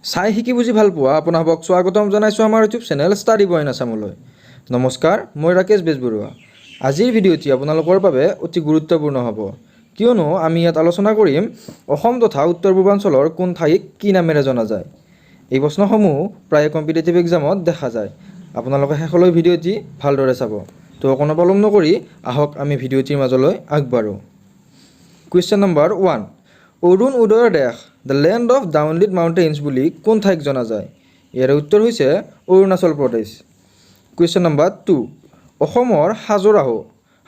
চাই শিকি বুজি ভাল পোৱা আপোনাক স্বাগতম জনাইছো আমাৰ YouTube channel study boy in আছামলৈ। নমস্কাৰ, মই ৰাকেশ বেজবৰুৱা। আজিৰ ভিডিঅ'টি আপোনালোকৰ বাবে অতি গুৰুত্বপূৰ্ণ হ'ব, কিয়নো আমি ইয়াত আলোচনা কৰিম অসম তথা উত্তৰ পূৰ্বাঞ্চলৰ কোন ঠাইক কি নামেৰে জনা যায়। এই প্ৰশ্নসমূহ প্ৰায় কম্পিটিটিভ এক্সামত দেখা যায়। আপোনালোকে শেষলৈ ভিডিঅ'টি ভালদৰে চাব। তো কোনো পলম নকৰি আহক আমি ভিডিঅ'টিৰ মাজলৈ আগবাঢ়ো। কুৱেশ্যন নম্বৰ 1, অৰুণ উদয়ৰ দেশ দ্য লেণ্ড অফ ডাউনলিড মাউণ্টেইনছ বুলি কোন ঠাইক জনা যায়? ইয়াৰ উত্তৰ হৈছে অৰুণাচল প্ৰদেশ। কুৱেশ্যন নম্বৰ 2, অসমৰ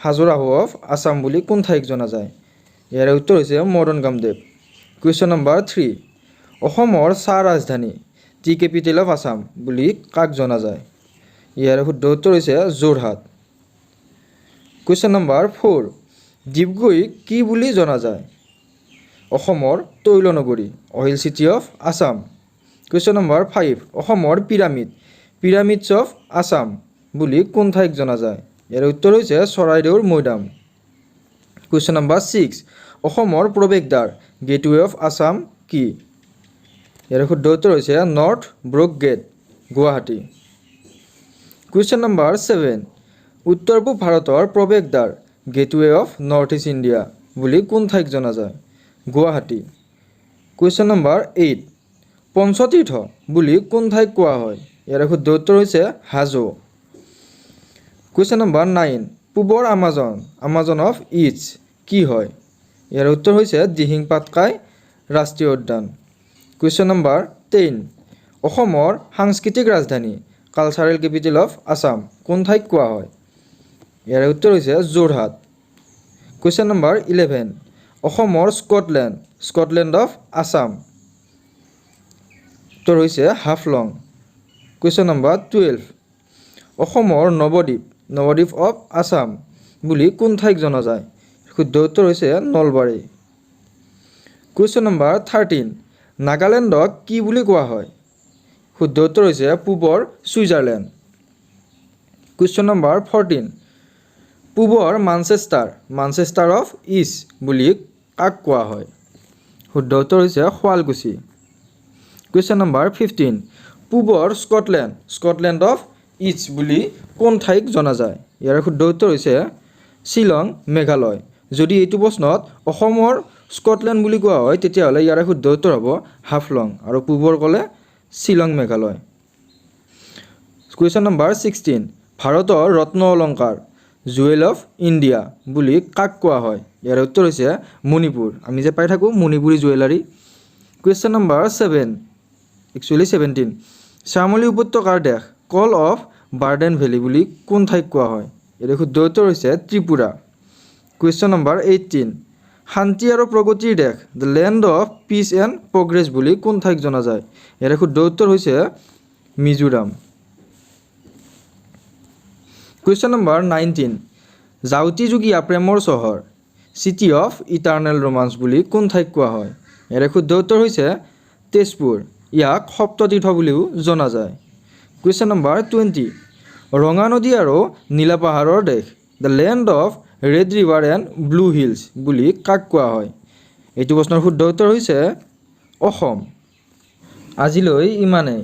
হাজোৰাহো অফ আছাম বুলি কোন ঠাইক জনা যায়? ইয়াৰ উত্তৰ হৈছে মদন কামদেৱ। কুৱেশ্যন নম্বৰ 3, অসমৰ চাহ ৰাজধানী টি কেপিটেল অফ আছাম বুলি কাক জনা যায়? ইয়াৰ শুদ্ধ উত্তৰ হৈছে যোৰহাট। কুৱেশ্যন নম্বৰ 4, ডিগবৈক কি বুলি জনা যায়? অসমৰ তৈল নগৰী oil city of Assam. Question number 5, অসমৰ পিৰামিডছ অফ আছাম বুলি কোন ঠাইক জনা যায়? ইয়াৰ উত্তৰ হৈছে চৰাইদেউৰ মৈদাম। কুৱেশ্যন নম্বৰ 6, অসমৰ প্ৰৱেশদ্বাৰ গেটৱে অফ আছাম কি? ইয়াৰ শুদ্ধ উত্তৰ হৈছে north brook gate, Guwahati. Question number 7, উত্তৰ পূব ভাৰতৰ প্ৰৱেশদ্বাৰ gateway of north east India বুলি কোন ঠাইক জনা যায়? গুৱাহাটী। কুৱেশ্যন নম্বৰ 8, পঞ্চতীৰ্থ বুলি কোন ঠাইক কোৱা হয়? ইয়াৰ শুদ্ধ উত্তৰ হৈছে হাজো। কুৱেশ্যন নম্বৰ 9, পূবৰ আমাজন অফ ইষ্ট কি হয়? ইয়াৰ উত্তৰ হৈছে দিহিং পাটকাই ৰাষ্ট্ৰীয় উদ্যান। কুৱেশ্যন নম্বৰ 10, অসমৰ সাংস্কৃতিক ৰাজধানী কালচাৰেল কেপিটেল অফ আছাম কোন ঠাইক কোৱা হয়? ইয়াৰ উত্তৰ হৈছে যোৰহাট। কুৱেশ্যন নম্বৰ 11, অসমৰ স্কটলেণ্ড অফ আছাম উত্তৰ হৈছে হাফলং। কুৱেশ্যন নম্বৰ 12, অসমৰ নৱদ্বীপ অফ আছাম বুলি কোন ঠাইক জনা যায়? শুদ্ধ উত্তৰ হৈছে নলবাৰী। কুৱেশ্যন নম্বৰ 13, নাগালেণ্ডক কি বুলি কোৱা হয়? শুদ্ধ উত্তৰ হৈছে পূবৰ ছুইজাৰলেণ্ড। কুৱেশ্যন নম্বৰ 14, পূবৰ মানচেষ্টাৰ অফ ইষ্ট বুলি কাক কোৱা হয়? শুদ্ধ উত্তৰ হৈছে শুৱালকুছি। কুৱেশ্যন নম্বৰ 15, পূবৰ স্কটলেণ্ড অফ ইষ্ট বুলি কোন ঠাইক জনা যায়? ইয়াৰ শুদ্ধ উত্তৰ হৈছে শ্বিলং, মেঘালয়। যদি এইটো প্ৰশ্নত অসমৰ স্কটলেণ্ড বুলি কোৱা হয় তেতিয়াহ'লে ইয়াৰ শুদ্ধ উত্তৰ হ'ব হাফলং, আৰু পূবৰ ক'লে শ্বিলং, মেঘালয়। কুৱেশ্যন নম্বৰ 16, ভাৰতৰ ৰত্ন অলংকাৰ জুৱেল অফ ইণ্ডিয়া বুলি কাক কোৱা হয়? ইয়াৰ উত্তৰ হৈছে মণিপুৰ। আমি যে পাই থাকোঁ মণিপুৰী জুৱেলাৰী। কুৱেশ্যন নম্বৰ 17, শ্যামলী উপত্যকাৰ দেশ কল অফ বাৰ্ডেন ভেলী বুলি কোন ঠাইক কোৱা হয়? ইয়াৰ শুদ্ধ উত্তৰ হৈছে ত্ৰিপুৰা। কুৱেশ্যন নম্বৰ 18, শান্তি আৰু প্ৰগতিৰ দেশ the land of peace and progress বুলি কোন ঠাইক জনা যায়? ইয়াৰ শুদ্ধ উত্তৰ হৈছে মিজোৰাম। কুৱেশ্যন নম্বৰ 19, জাউতি যুগীয়া প্ৰেমৰ চহৰ চিটি অফ ইটাৰনেল ৰোমান্স বুলি কোন ঠাইক কোৱা হয়? ইয়াৰ শুদ্ধ উত্তৰ হৈছে তেজপুৰ। ইয়াক সপ্ততীৰ্থ বুলিও জনা যায়। কুৱেশ্যন নম্বৰ 20, ৰঙা নদী আৰু নীলা পাহাৰৰ দেশ the land of red river and blue hills বুলি কাক কোৱা হয়? এইটো প্ৰশ্নৰ শুদ্ধ উত্তৰ হৈছে অসম। আজিলৈ ইমানেই।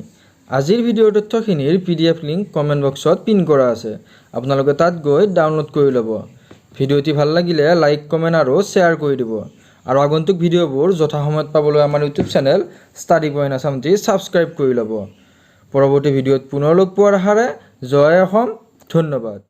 আজিৰ ভিডিঅ'ৰ তথ্যখিনিৰ PDF লিংক কমেণ্ট বক্সত পিন কৰা আছে, আপোনালোকে তাত গৈ ডাউনলোড কৰি ল'ব। ভিডিঅ'টি ভাল লাগিলে লাইক, কমেণ্ট আৰু শ্বেয়াৰ কৰি দিব, আৰু আগন্তুক ভিডিঅ'বোৰ যথাসময়ত পাবলৈ আমাৰ YouTube channel study boy in আছামটি ছাবস্ক্ৰাইব কৰি ল'ব। পৰৱৰ্তী ভিডিঅ'ত পুনৰ লগ পোৱাৰ আশাৰে জয় অসম, ধন্যবাদ।